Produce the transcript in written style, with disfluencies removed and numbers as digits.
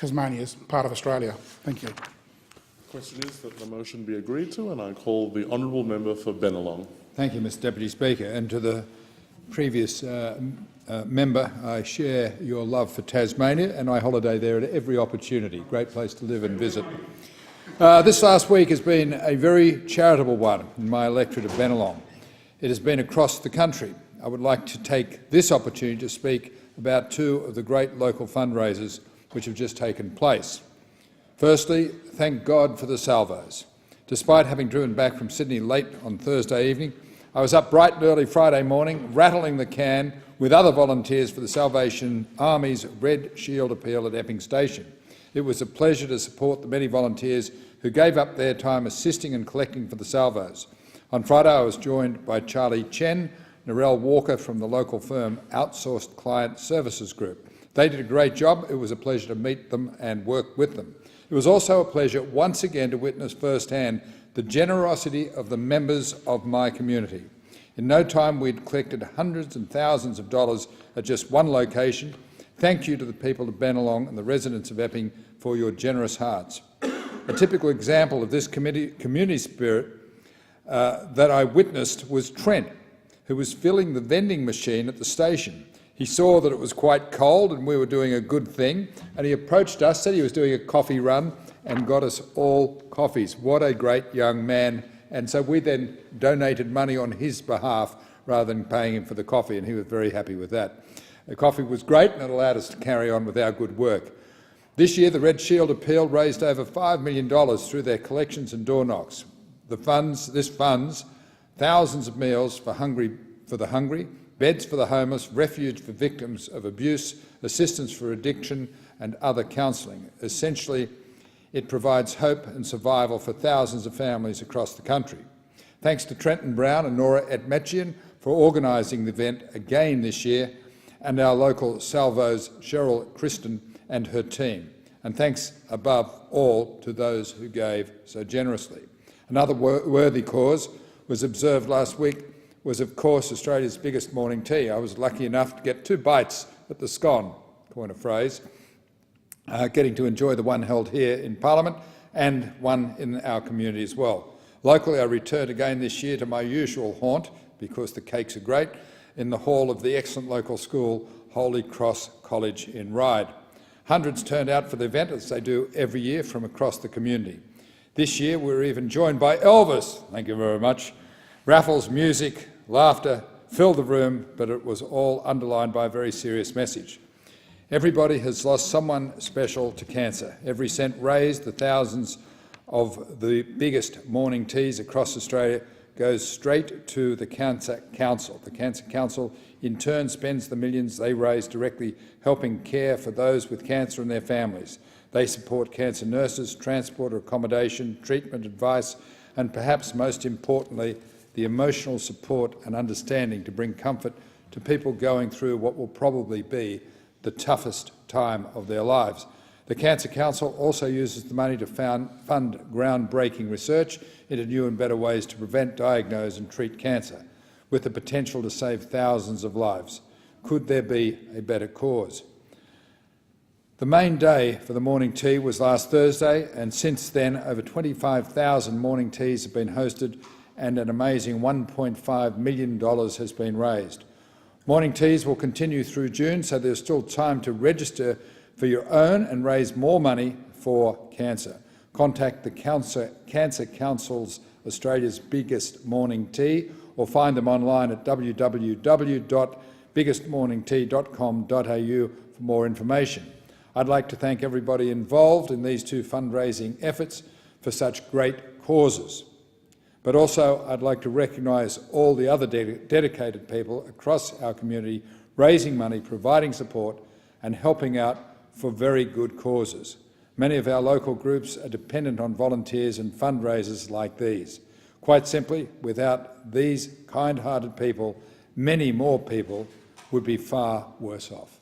Tasmania is part of Australia. Thank you. The question is that the motion be agreed to, and I call the honourable member for Bennelong. Thank you, Mr Deputy Speaker. And to the previous member, I share your love for Tasmania and I holiday there at every opportunity. Great place to live and visit. This last week has been a very charitable one in my electorate of Bennelong. It has been across the country. I would like to take this opportunity to speak about two of the great local fundraisers which have just taken place. Firstly, thank God for the salvos. Despite having driven back from Sydney late on Thursday evening, I was up bright and early Friday morning, rattling the can with other volunteers for the Salvation Army's Red Shield appeal at Epping Station. It was a pleasure to support the many volunteers who gave up their time assisting and collecting for the salvos. On Friday, I was joined by Charlie Chen, Narelle Walker from the local firm Outsourced Client Services Group. They did a great job. It was a pleasure to meet them and work with them. It was also a pleasure once again to witness firsthand the generosity of the members of my community. In no time, we'd collected hundreds and thousands of dollars at just one location. Thank you to the people of Bennelong and the residents of Epping for your generous hearts. A typical example of this community spirit that I witnessed was Trent, who was filling the vending machine at the station. He saw that it was quite cold and we were doing a good thing, and he approached us, said he was doing a coffee run, and got us all coffees. What a great young man. And so we then donated money on his behalf rather than paying him for the coffee, and he was very happy with that. The coffee was great and it allowed us to carry on with our good work. This year, the Red Shield appeal raised over $5 million through their collections and door knocks. This funds thousands of meals for the hungry, beds for the homeless, refuge for victims of abuse, assistance for addiction and other counselling. Essentially, it provides hope and survival for thousands of families across the country. Thanks to Trenton Brown and Nora Etmetjian for organising the event again this year, and our local salvos Cheryl Kristen and her team. And thanks above all to those who gave so generously. Another worthy cause was observed last week was, of course, Australia's biggest morning tea. I was lucky enough to get 2 bites at the scone, coin a phrase, getting to enjoy the one held here in Parliament and one in our community as well. Locally, I returned again this year to my usual haunt, because the cakes are great, in the hall of the excellent local school, Holy Cross College in Ryde. Hundreds turned out for the event, as they do every year, from across the community. This year, we were even joined by Elvis. Thank you very much. Raffles, music, laughter filled the room, but it was all underlined by a very serious message. Everybody has lost someone special to cancer. Every cent raised, the thousands of the biggest morning teas across Australia, goes straight to the Cancer Council. The Cancer Council in turn spends the millions they raise directly helping care for those with cancer and their families. They support cancer nurses, transport, accommodation, treatment advice, and perhaps most importantly, the emotional support and understanding to bring comfort to people going through what will probably be the toughest time of their lives. The Cancer Council also uses the money to fund groundbreaking research into new and better ways to prevent, diagnose and treat cancer, with the potential to save thousands of lives. Could there be a better cause? The main day for the morning tea was last Thursday, and since then over 25,000 morning teas have been hosted and an amazing $1.5 million has been raised. Morning teas will continue through June, so there's still time to register for your own and raise more money for cancer. Contact the Cancer Council's Australia's Biggest Morning Tea, or find them online at www.biggestmorningtea.com.au for more information. I'd like to thank everybody involved in these two fundraising efforts for such great causes. But also I'd like to recognise all the other dedicated people across our community raising money, providing support and helping out for very good causes. Many of our local groups are dependent on volunteers and fundraisers like these. Quite simply, without these kind-hearted people, many more people would be far worse off.